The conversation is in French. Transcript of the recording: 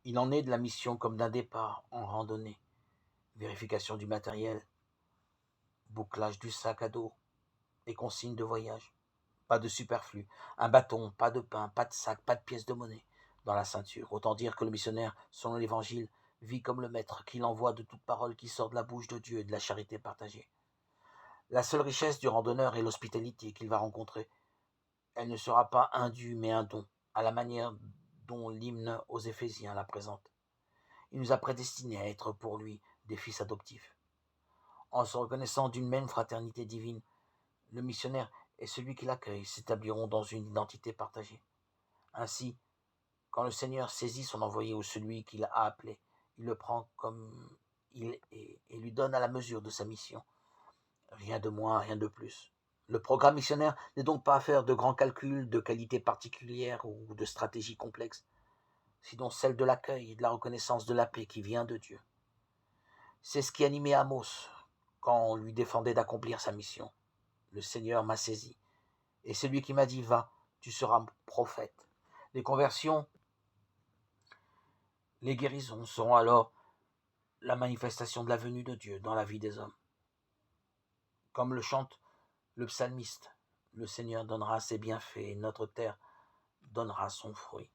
Il en est de la mission comme d'un départ en randonnée. Vérification du matériel, bouclage du sac à dos et consignes de voyage. Pas de superflu. Un bâton, pas de pain, pas de sac, pas de pièces de monnaie dans la ceinture. Autant dire que le missionnaire, selon l'Évangile, vit comme le maître qu'il envoie de toute parole qui sort de la bouche de Dieu et de la charité partagée. La seule richesse du randonneur est l'hospitalité qu'il va rencontrer. Elle ne sera pas un dû, mais un don, à la manière dont l'hymne aux Éphésiens la présente. Il nous a prédestinés à être pour lui des fils adoptifs. En se reconnaissant d'une même fraternité divine, le missionnaire et celui qui l'accueille s'établiront dans une identité partagée. Ainsi, quand le Seigneur saisit son envoyé ou celui qu'il a appelé, il le prend comme il est et lui donne à la mesure de sa mission. Rien de moins, rien de plus. Le programme missionnaire n'est donc pas à faire de grands calculs de qualité particulière ou de stratégies complexes, sinon celle de l'accueil et de la reconnaissance de la paix qui vient de Dieu. C'est ce qui animait Amos quand on lui défendait d'accomplir sa mission. Le Seigneur m'a saisi, et c'est lui qui m'a dit, va, tu seras prophète. Les conversions, les guérisons seront alors la manifestation de la venue de Dieu dans la vie des hommes. Comme le chante le psalmiste, le Seigneur donnera ses bienfaits et notre terre donnera son fruit.